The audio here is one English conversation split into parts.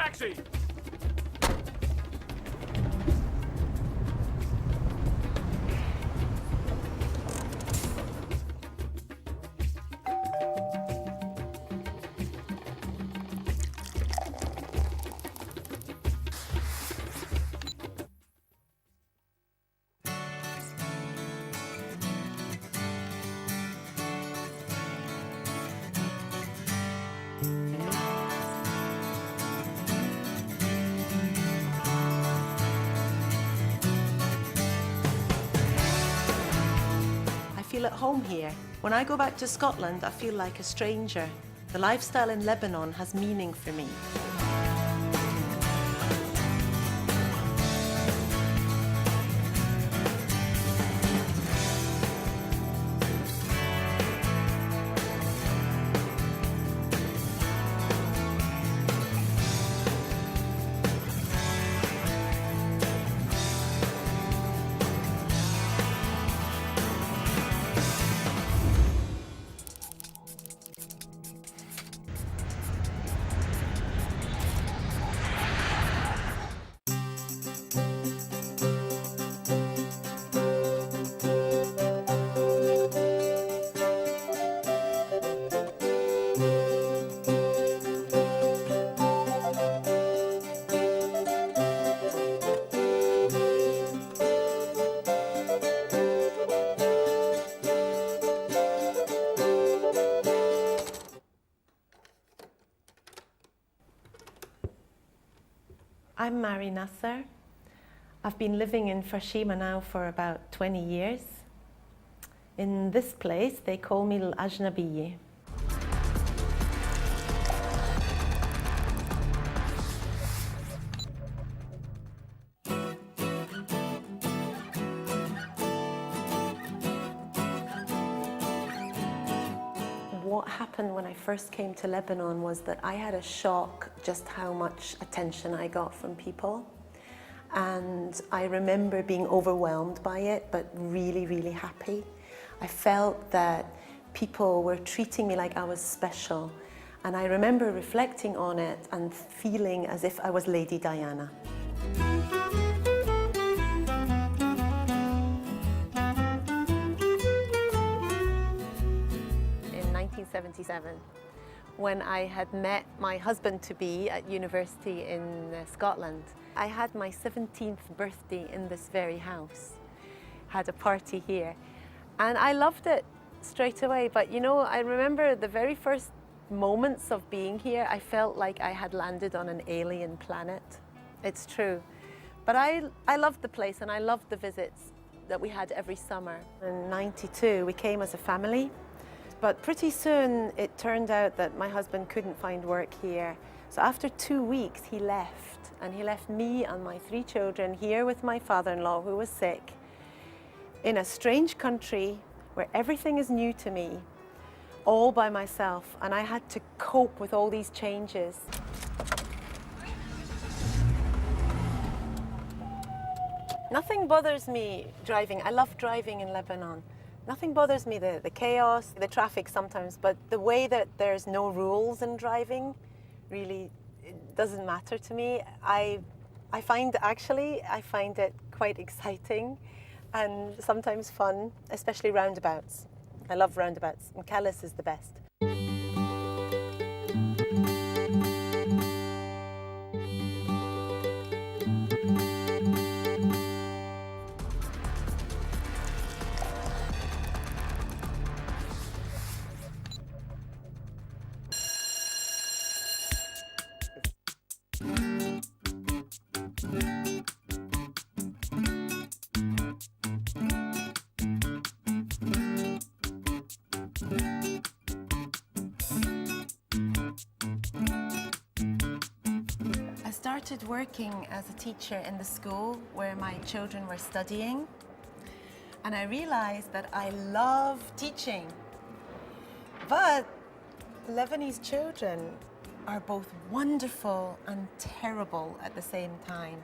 taxi! I feel at home here. When I go back to Scotland, I feel like a stranger. The lifestyle in Lebanon has meaning for me. I'm Nasr. I've been living in Firehorse now for about 20 years. In this place, they call me Al-Ajnabiyya. What happened when I first came to Lebanon was that I had a shock just how much attention I got from people. And I remember being overwhelmed by it, but really, really happy. I felt that people were treating me like I was special. And I remember reflecting on it and feeling as if I was Lady Diana. In 1977, when I had met my husband-to-be at university in Scotland. I had my 17th birthday in this very house, had a party here, and I loved it straight away. But you know, I remember the very first moments of being here, I felt like I had landed on an alien planet. It's true. But I loved the place and I loved the visits that we had every summer. In '92, we came as a family. But pretty soon it turned out that my husband couldn't find work here. So after 2 weeks he left, and he left me and my 3 children here with my father-in-law who was sick in a strange country where everything is new to me, all by myself, and I had to cope with all these changes. Nothing bothers me driving. I love driving in Lebanon. Nothing bothers me, the chaos, the traffic sometimes, but the way that there's no rules in driving really it doesn't matter to me. I find it quite exciting and sometimes fun, especially roundabouts. I love roundabouts, and Calais is the best. I started working as a teacher in the school where my children were studying, and I realized that I love teaching. But Lebanese children are both wonderful and terrible at the same time.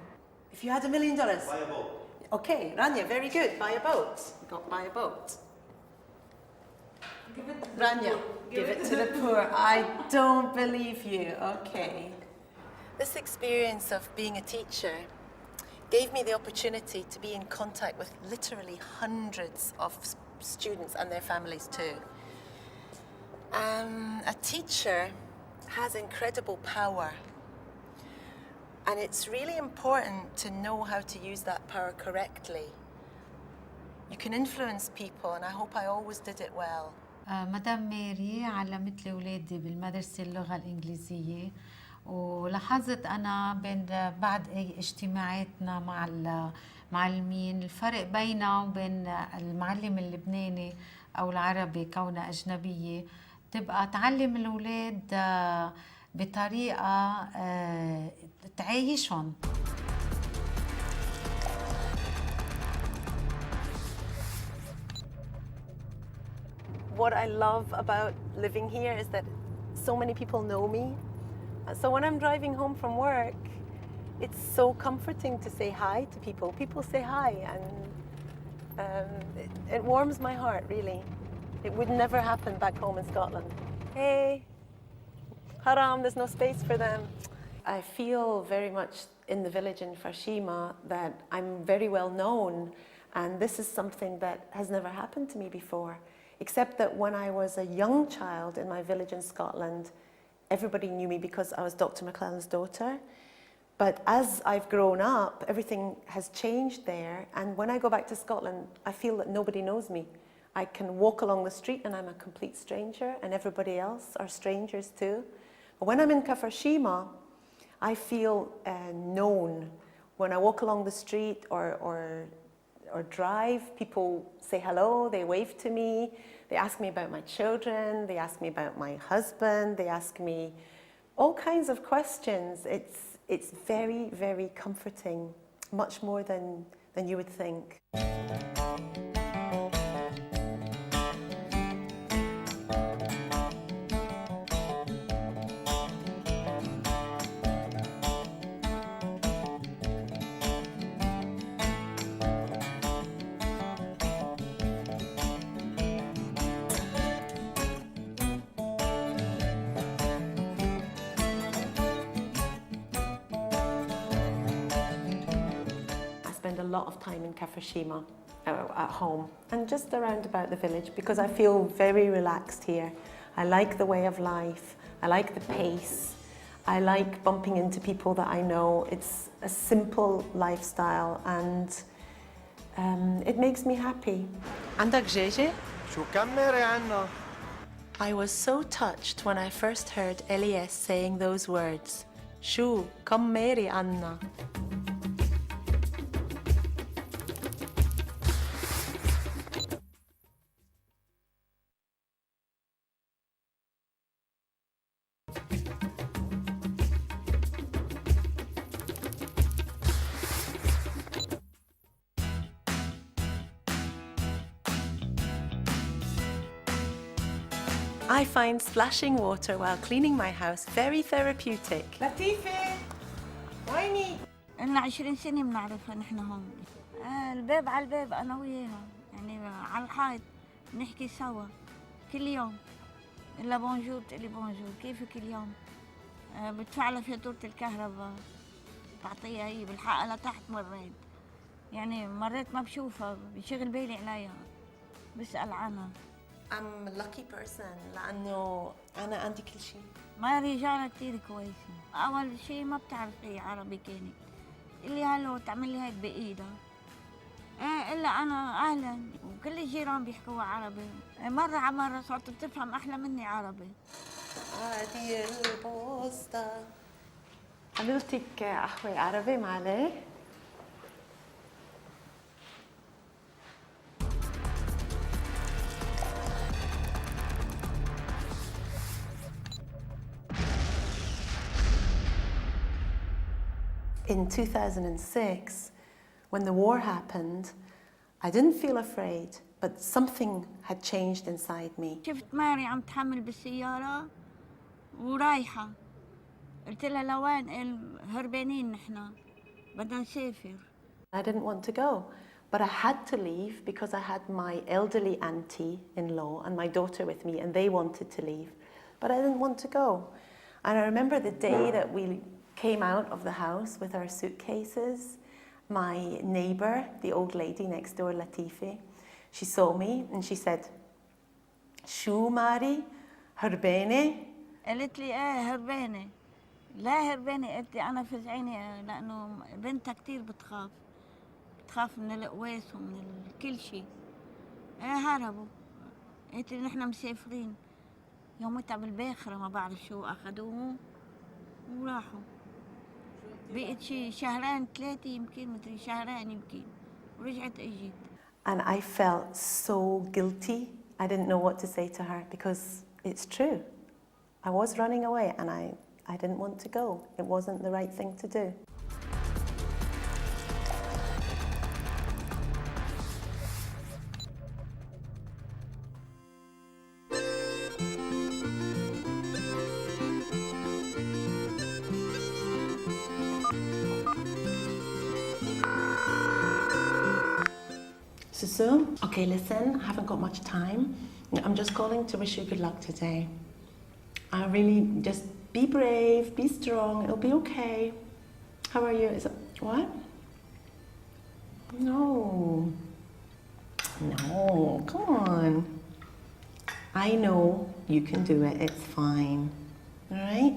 If you had $1 million. Buy a boat. Okay, Rania, very good. Buy a boat. Buy a boat. Give it to Rania, give it to the poor. I don't believe you. Okay. This experience of being a teacher gave me the opportunity to be in contact with literally hundreds of students and their families too. A teacher has incredible power, and it's really important to know how to use that power correctly. You can influence people, and I hope I always did it well. مدام ماري علمت لي أولادي بالمدرسة اللغة الإنجليزية، ولاحظت أنا بعد اجتماعاتنا مع المعلمين الفرق بيننا وبين المعلم اللبناني أو العربي كونها أجنبية، تبقى تعلم الأولاد بطريقة تعيشهم. What I love about living here is that so many people know me. So when I'm driving home from work, it's so comforting to say hi to people. People say hi, and it warms my heart, really. It would never happen back home in Scotland. Hey, haram, there's no space for them. I feel very much in the village in Farshima that I'm very well known, and this is something that has never happened to me before, except that when I was a young child in my village in Scotland, everybody knew me because I was Dr. McClellan's daughter. But as I've grown up, everything has changed there, and when I go back to Scotland, I feel that nobody knows me. I can walk along the street and I'm a complete stranger, and everybody else are strangers too. But when I'm in Kafarshima, I feel known. When I walk along the street or drive, people say hello, they wave to me, they ask me about my children, they ask me about my husband, they ask me all kinds of questions. It's very, very comforting, much more than you would think. A lot of time in Kafarshima at home and just around about the village because I feel very relaxed here. I like the way of life, I like the pace, I like bumping into people that I know. It's a simple lifestyle and it makes me happy. عندك جاجة؟ شو كم ماري عنا؟ I was so touched when I first heard Elias saying those words. شو كم ماري عنا؟ I find splashing water while cleaning my house very therapeutic. لطيفة ويني؟ لنا 20 سنة بنعرفها نحن هون. الباب على الباب أنا وياها، يعني على الحائط نحكي سوا كل يوم. إلا بونجور تقلي بونجور، كيفك اليوم؟ بدفع لها فاتورة الكهرباء، بعطيها هي بالحق لتحت مرات. يعني مرات ما بشوفها، بشغل بالي عليها، بسأل عنها. I'm a lucky person لأنه أنا عندي كل شيء. ما رجالة كتير كويسة. أول شيء ما بتعرف هي عربي كانت. اللي هلو تعمل لي هيك بإيدها. إلا أنا أهلا وكل الجيران بيحكوا عربي. مرة على مرة صارت بتفهم أحلى مني عربي. هذه البوسطة. عملتك قهوة عربي معلي؟ In 2006, when the war happened, I didn't feel afraid, but something had changed inside me. شفت ماري عم تحمل بالسيارة ورايحة. قلت لها لوين؟ هربانين نحن، بدنا نسافر. I didn't want to go, but I had to leave because I had my elderly auntie-in-law and my daughter with me, and they wanted to leave, but I didn't want to go. And I remember the day that we came out of the house with our suitcases. My neighbour, the old lady next door, Latife, she saw me and she said, "Shoo, Mari, هربانة?" قالت لي ايه هربانة. لا هربانة، قلت لي أنا فزعيني لأنه بنتها كتير بتخاف من القواس ومن كل شيء. هربوا. قلت لي نحن مسافرين. يومتها بالباخرة ما بعرف شو أخذوهم وراحوا. بقيت شي شهرين 3 يمكن، مدري شهرين يمكن، ورجعت اجيت. And I felt so guilty. I didn't know what to say to her because it's true. I was running away and I didn't want to go. It wasn't the right thing to do. Susu, okay, listen, I haven't got much time. I'm just calling to wish you good luck today. I really just be brave, be strong, it'll be okay. How are you? Is it what? No. No, come on. I know you can do it, it's fine. All right?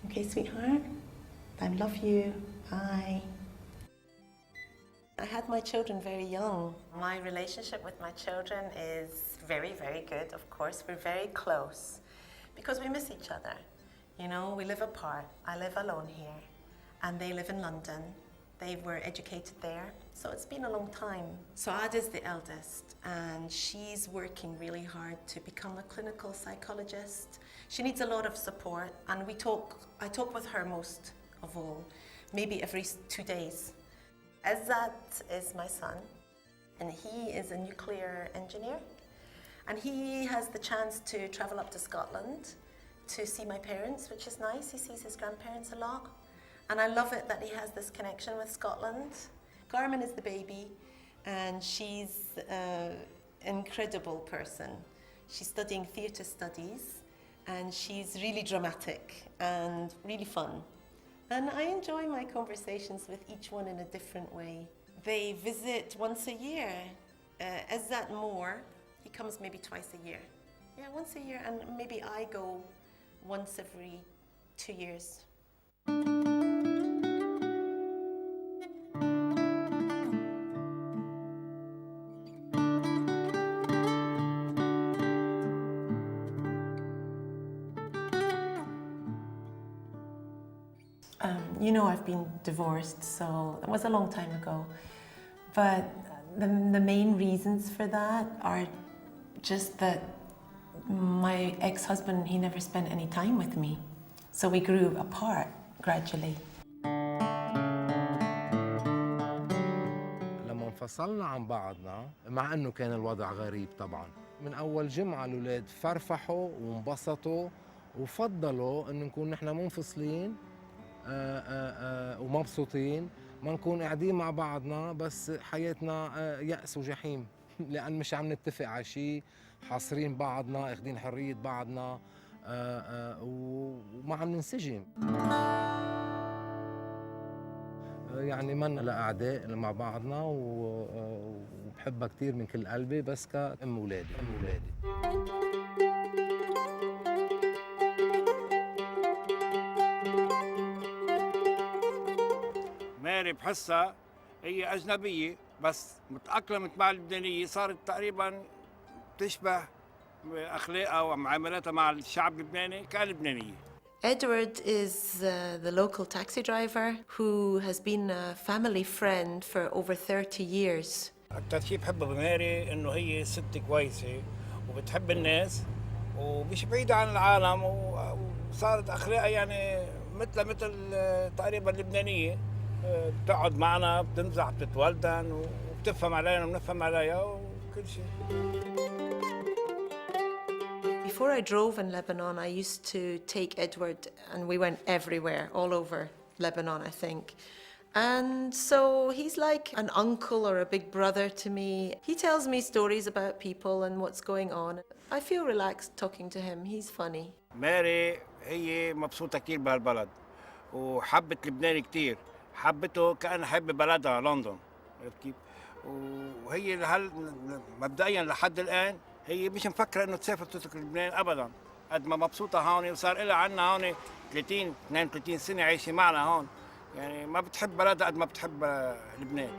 Okay, sweetheart? I love you. Bye. I had my children very young. My relationship with my children is very, very good, of course. We're very close because we miss each other. You know, we live apart. I live alone here and they live in London. They were educated there, so it's been a long time. Saad is the eldest and she's working really hard to become a clinical psychologist. She needs a lot of support and I talk with her most of all, maybe every 2 days. Azzat is my son, and he is a nuclear engineer, and he has the chance to travel up to Scotland to see my parents, which is nice. He sees his grandparents a lot, and I love it that he has this connection with Scotland. Carmen is the baby, and she's an incredible person. She's studying theatre studies, and she's really dramatic and really fun. And I enjoy my conversations with each one in a different way. They visit once a year. Azzat more, he comes maybe twice a year. Yeah, once a year, and maybe I go once every 2 years. You know, I've been divorced, so it was a long time ago. But the main reasons for that are just that my ex-husband, he never spent any time with me. So we grew apart gradually. لما انفصلنا عن بعضنا، مع انه كان الوضع غريب طبعا، من اول جمعة الاولاد فرفحوا وانبسطوا وفضلوا انه نكون نحن منفصلين ومبسوطين، ما نكون قاعدين مع بعضنا بس حياتنا يأس وجحيم لأن مش عم نتفق على شيء، حاصرين بعضنا، اخذين حرية بعضنا وما عم ننسجم. يعني منا لأعداء مع بعضنا وبحبها كثير من كل قلبي بس كأم أولادي. ماري بحسها هي أجنبية بس متأقلمت مع اللبنانية، صارت تقريباً تشبه أخلاقها ومعاملاتها مع الشعب اللبناني كلبنانية. Edward is the local taxi driver who has been a family friend for over 30 years. أكثر شيء بحبه بماري إنه هي ست كويسة وبتحب الناس ومش بعيدة عن العالم وصارت أخلاقها يعني مثل تقريباً لبنانية. بتقعد معنا بتمزح بتتولدن وبتفهم علينا وبنفهم عليها وكل شيء. Before I drove in Lebanon, I used to take Edward and we went everywhere, all over Lebanon, I think. And so he's like an uncle or a big brother to me. He tells me stories about people and what's going on. I feel relaxed talking to him. He's funny. ماري هي مبسوطة كثير بهالبلد وحبت لبنان كتير، حبته كأن حب بلدها لندن، عرفت كيف؟ وهي مبدئيا لحد الآن هي مش مفكرة إنه تسافر تترك لبنان أبدا، قد ما مبسوطة هون وصار لها عنا هون 30 32 سنة عايشة معنا هون، يعني ما بتحب بلدها قد ما بتحب لبنان.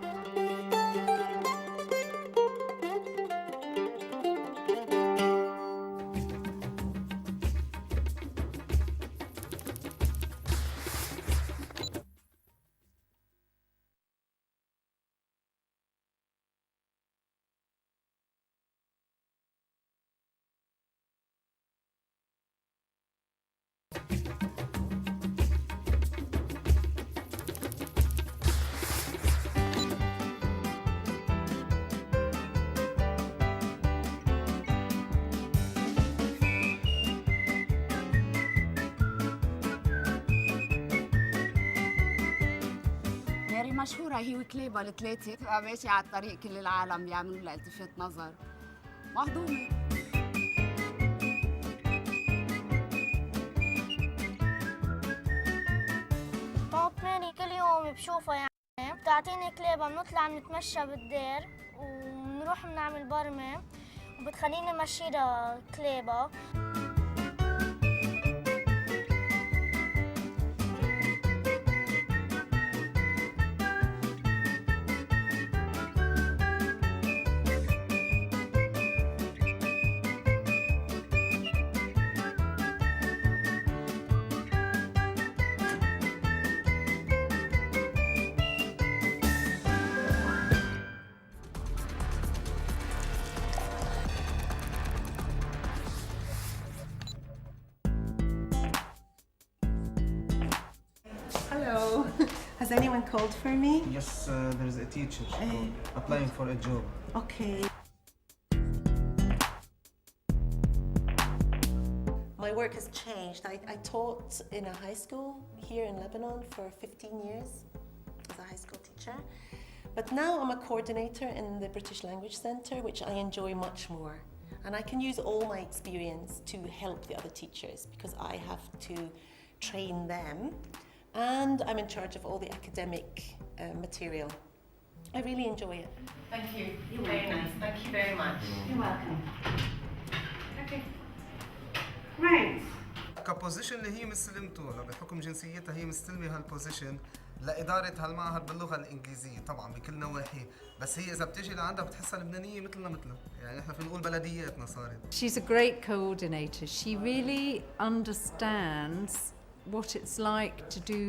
ماري مشهورة هي وكليبة الثلاثة، بتبقى ماشية على الطريق كل العالم بيعملوا لها التفات نظر. مهضومة. بابا ماري كل يوم بشوفها يعني بتعطيني كليبة، بنطلع نتمشى بالدير وبنروح بنعمل برمة وبتخليني مشيلها كليبة. Hello. Has anyone called for me? Yes, there is a teacher applying for a job. Okay. My work has changed. I taught in a high school here in Lebanon for 15 years as a high school teacher. But now I'm a coordinator in the British Language Centre, which I enjoy much more. And I can use all my experience to help the other teachers because I have to train them. And I'm in charge of all the academic material. I really enjoy it. Thank you. You're very nice. Thank you very much. You're welcome. Okay. Right. كبوزيشن اللي هي مستلمته بحكم جنسيتها، هي مستلمه هالبوزيشن لإدارة هالمعهد باللغة الإنجليزية طبعا بكل نواحيه، بس هي إذا بتجي لعندها بتحسها لبنانية مثلنا، يعني إحنا فينا نقول بلدياتنا صارت. She's a great coordinator. She really understands what it's like to do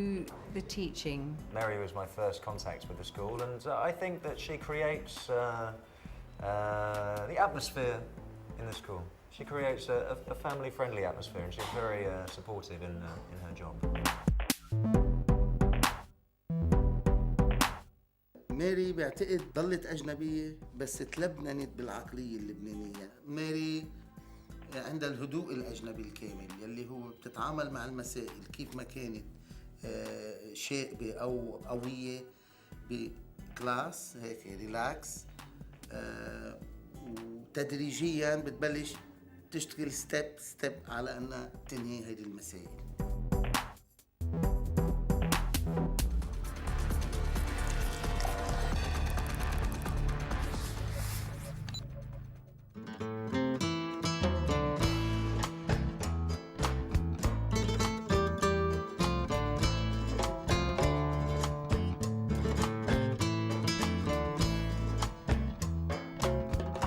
the teaching. Mary was my first contact with the school, and I think that she creates the atmosphere in the school. She creates a family-friendly atmosphere, and she's very supportive in her job. ماري بعتقد ضلت أجنبية بس تلبننت بالعقلية اللبنانية. ماري عندها الهدوء الأجنبي الكامل يلي هو بتتعامل مع المسائل كيف ما كانت شائبة أو قوية بكلاس هيك ريلاكس، وتدريجياً بتبلش تشتغل ستيب على أنها تنهي هذه المسائل.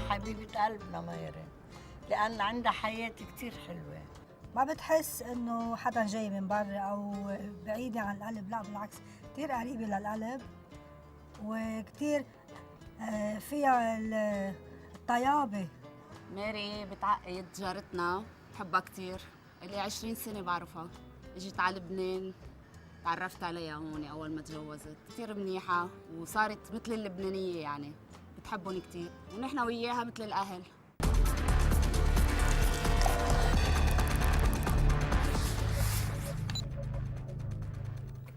حبيبة قلبنا ميري، لأن عندها حياة كتير حلوة. ما بتحس إنه حدا جاي من برا أو بعيدة عن القلب، لا بالعكس كتير قريبة للقلب وكتير فيها الطيابة. ماري بتعقد جارتنا، بحبها كتير، لي 20 سنة بعرفها. اجت على لبنان، تعرفت عليها هون أول ما تجوزت، كتير منيحة وصارت مثل اللبنانية يعني، بتحبهم كتير ونحن وياها مثل الأهل.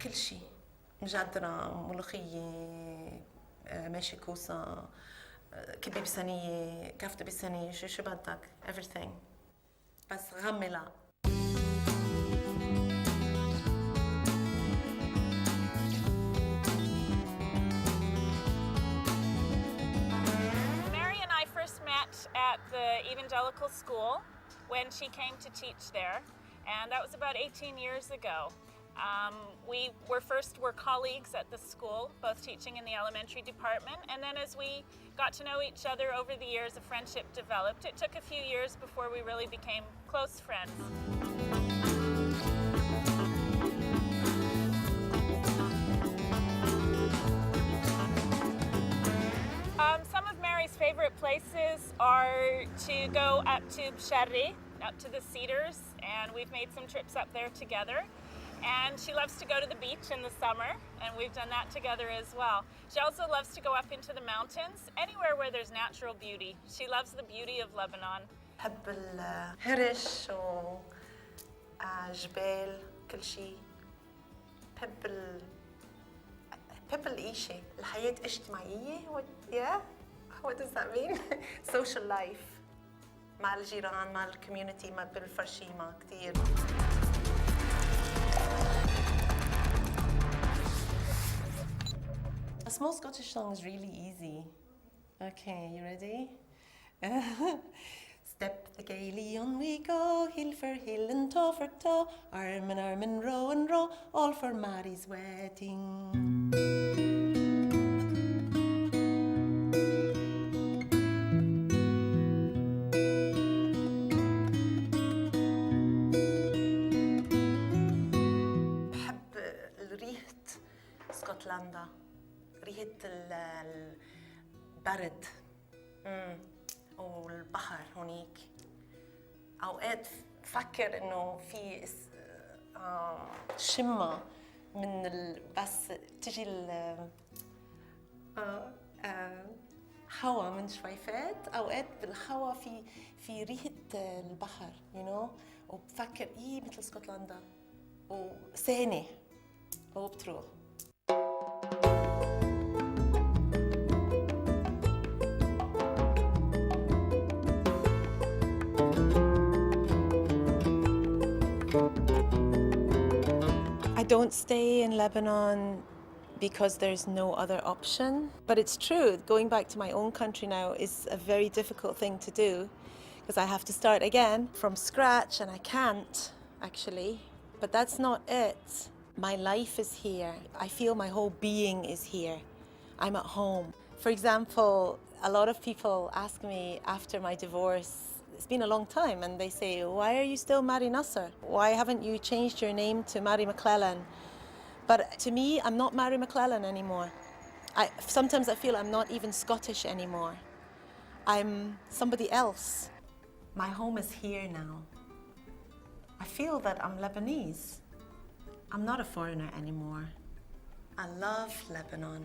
كل شيء، مجدرة، ملوخية، ماشي كوسة، كبة بصينية، كفتة بصينية، شو بدك، everything. بس غمي لا. at the evangelical school when she came to teach there, and that was about 18 years ago. We were colleagues at the school, both teaching in the elementary department, and then as we got to know each other over the years, a friendship developed. It took a few years before we really became close friends. Some of Mary's favorite places are to go up to Bsharri, up to the Cedars, and we've made some trips up there together. And she loves to go to the beach in the summer, and we've done that together as well. She also loves to go up into the mountains, anywhere where there's natural beauty. She loves the beauty of Lebanon. بحب الهرش وجبال كل شيء. بحب العيشة الحياة اجتماعية. What does that mean? Social life مع الجيران مع الكوميونتي مع بالفرشيمة كثير. A small Scottish song is really easy. Okay, you ready? Step the gaily on we go, hill for hill and toe for toe, arm in arm and row, all for Mary's wedding. بحب ريحة اسكتلندا، ريحة البرد والبحر هونيك. أوقات بفكر إنه في شمة من بس تجي هوا من شويفات. أوقات بالهوا في ريحة البحر وبفكر مثل اسكتلندا وسانة وبتروح. I don't stay in Lebanon because there's no other option. But it's true, going back to my own country now is a very difficult thing to do because I have to start again from scratch, and I can't actually. But that's not it. My life is here. I feel my whole being is here. I'm at home. For example, a lot of people ask me after my divorce, it's been a long time, and they say, why are you still Mary Nasr? Why haven't you changed your name to Mary McClellan? But to me, I'm not Mary McClellan anymore. Sometimes I feel I'm not even Scottish anymore. I'm somebody else. My home is here now. I feel that I'm Lebanese. I'm not a foreigner anymore. I love Lebanon.